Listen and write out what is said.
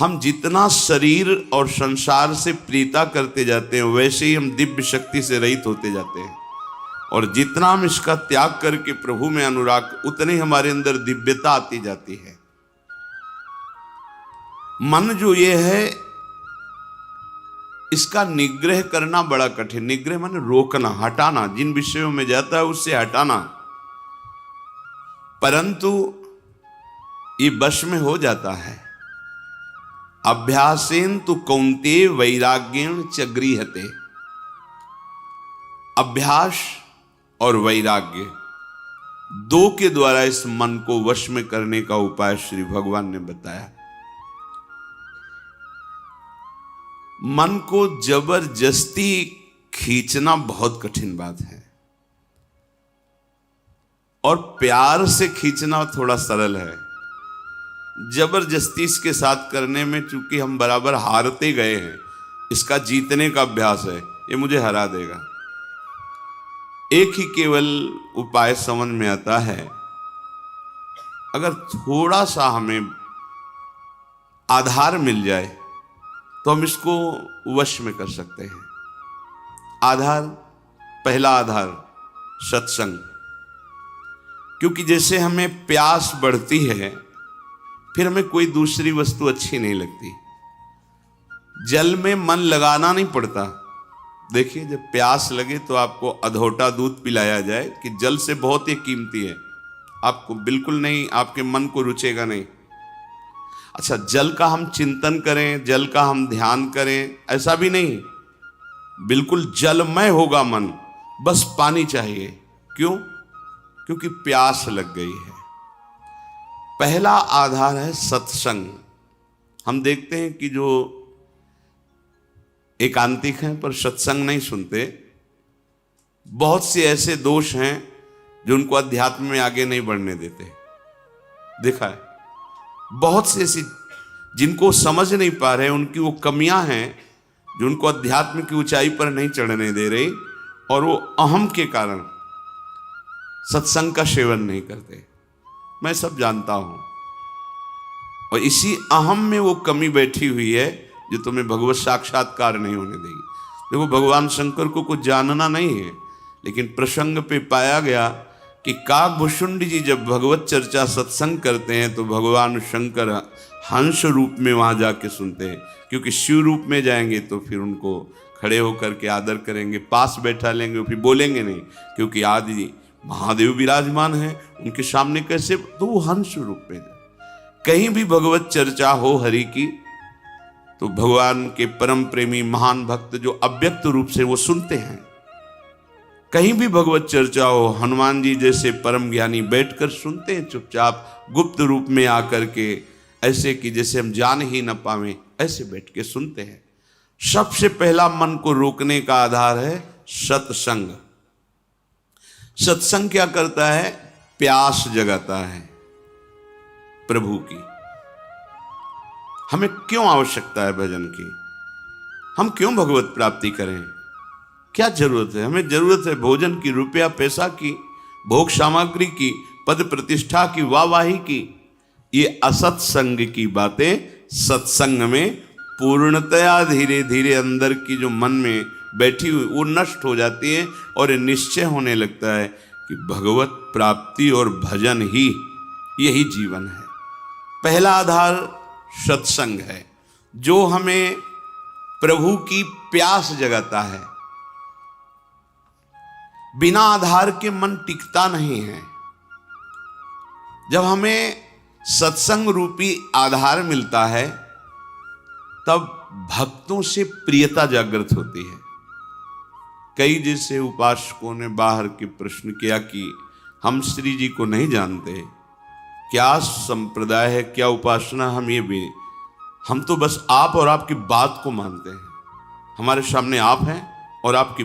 हम जितना शरीर और संसार से प्रीता करते जाते हैं वैसे ही हम दिव्य शक्ति से रहित होते जाते हैं, और जितना हम इसका त्याग करके प्रभु में अनुराग, उतने हमारे अंदर दिव्यता आती जाती है। मन जो ये है इसका निग्रह करना बड़ा कठिन। निग्रह माने रोकना, हटाना, जिन विषयों में जाता है उससे हटाना, परंतु ये वश में हो जाता है। अभ्यासेन तु कौन्तेय वैराग्येण च गृह्यते। अभ्यास और वैराग्य दो के द्वारा इस मन को वश में करने का उपाय श्री भगवान ने बताया। मन को जबरदस्ती खींचना बहुत कठिन बात है, और प्यार से खींचना थोड़ा सरल है। जबरदस्ती इसके साथ करने में चूंकि हम बराबर हारते गए हैं, इसका जीतने का अभ्यास है, ये मुझे हरा देगा। एक ही केवल उपाय समझ में आता है, अगर थोड़ा सा हमें आधार मिल जाए तो हम इसको वश में कर सकते हैं। आधार, पहला आधार सत्संग। क्योंकि जैसे हमें प्यास बढ़ती है फिर हमें कोई दूसरी वस्तु अच्छी नहीं लगती। जल में मन लगाना नहीं पड़ता। देखिए, जब प्यास लगे तो आपको अधोटा दूध पिलाया जाए कि जल से बहुत ही कीमती है, आपको बिल्कुल नहीं, आपके मन को रुचेगा नहीं। अच्छा, जल का हम चिंतन करें, जल का हम ध्यान करें, ऐसा भी नहीं, बिल्कुल जलमय होगा मन, बस पानी चाहिए। क्यों? क्योंकि प्यास लग गई है। पहला आधार है सत्संग। हम देखते हैं कि जो एकांतिक हैं पर सत्संग नहीं सुनते, बहुत से ऐसे दोष हैं जो उनको अध्यात्म में आगे नहीं बढ़ने देते। देखा है, बहुत से ऐसी जिनको समझ नहीं पा रहे, उनकी वो कमियां हैं जो उनको अध्यात्म की ऊंचाई पर नहीं चढ़ने दे रही, और वो अहम के कारण सत्संग का सेवन नहीं करते। मैं सब जानता हूं, और इसी अहम में वो कमी बैठी हुई है जो तुम्हें भगवत साक्षात्कार नहीं होने देगी। देखो, भगवान शंकर को कुछ जानना नहीं है, लेकिन प्रसंग पे पाया गया कि काकभुषुंड जी जब भगवत चर्चा सत्संग करते हैं तो भगवान शंकर हंस रूप में वहां जाके सुनते हैं। क्योंकि शिव रूप में जाएंगे तो फिर उनको खड़े होकर के आदर करेंगे, पास बैठा लेंगे, फिर बोलेंगे नहीं, क्योंकि आदि महादेव विराजमान है उनके सामने कैसे, तो वो हंस रूप में जाए। कहीं भी भगवत चर्चा हो हरि की तो भगवान के परम प्रेमी महान भक्त जो अव्यक्त रूप से वो सुनते हैं। कहीं भी भगवत चर्चा हो, हनुमान जी जैसे परम ज्ञानी बैठकर सुनते हैं चुपचाप, गुप्त रूप में आकर के, ऐसे कि जैसे हम जान ही न पावें, ऐसे बैठ के सुनते हैं। सबसे पहला मन को रोकने का आधार है सत्संग। सत्संग क्या करता है? प्यास जगाता है प्रभु की। हमें क्यों आवश्यकता है भजन की? हम क्यों भगवत प्राप्ति करें? क्या जरूरत है? हमें जरूरत है भोजन की, रुपया पैसा की, भोग सामग्री की, पद प्रतिष्ठा की, वाहवाही की। ये असत्संग की बातें सत्संग में पूर्णतया धीरे धीरे अंदर की जो मन में बैठी हुई वो नष्ट हो जाती है, और निश्चय होने लगता है कि भगवत प्राप्ति और भजन ही यही जीवन है। पहला आधार सत्संग है जो हमें प्रभु की प्यास जगाता है। बिना आधार के मन टिकता नहीं है। जब हमें सत्संग रूपी आधार मिलता है तब भक्तों से प्रियता जागृत होती है। कई जैसे उपासकों ने बाहर के प्रश्न किया कि हम श्री जी को नहीं जानते, क्या संप्रदाय है, क्या उपासना, हम तो बस आप और आपकी बात को मानते हैं। हमारे सामने आप हैं और आपकी